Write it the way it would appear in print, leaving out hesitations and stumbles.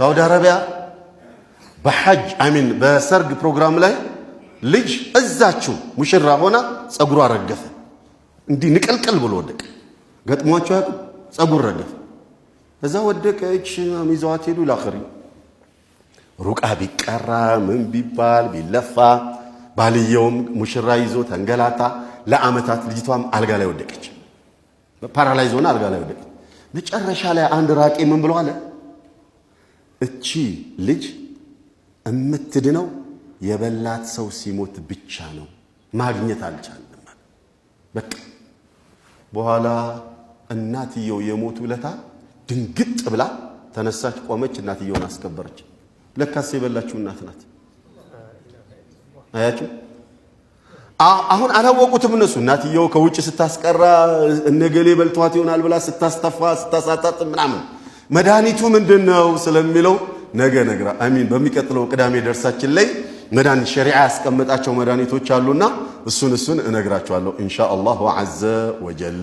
ሳውዲ አረቢያ በሐጅ አሚን በሰርግ ፕሮግራም ላይ ልጅ እዛችሁ ሙሽራ ሆና ጸጉሯ ረገፈ። እንዲህ ንቀልቀል ብሎ ወደቀ። ገጥሟቸው ያቁ ጸጉር ረገፈ። እዛ ወደቀች። ሚዛዋት ሄዱ ላኸሪ ሩቃ ቢቀራ ምን ቢባል ቢለፋ ባልየውም ሙሽራ ይዞ ተንገላታ። ለአመታት ልጅቷም አልጋ ላይ ወደቀች። ፓራላይዝ ሆና አልጋ ላይ ወደቀች። መጨረሻ ላይ አንድ ራቂ ምን ብሎ አለ? እቺ ልጅ እምትድነው የበላት ሰው ሲሞት ብቻ ነው፣ ማግኘት አልቻለም። በቃ በኋላ እናትየው የሞቱ ለታ ድንግጥ ብላ ተነሳች፣ ቆመች፣ እናትየውን አስከበረች። ለካስ የበላችሁ እናት ናት። አያችሁ? አሁን አላወቁትም እነሱ። እናትየው ከውጭ ስታስቀራ እነገሌ በልቷት ይሆናል ብላ ስታስተፋ ስታሳጣጥ ምናምን መድኃኒቱ ምንድነው ስለሚለው ነገ ነግራ አሚን በሚቀጥለው ቅዳሜ ደርሳችን ላይ መድኃኒት ሸሪዓ ያስቀመጣቸው መድኃኒቶች አሉና እሱን እነግራችኋለሁ ኢንሻአላህ ወዐዘ ወጀል።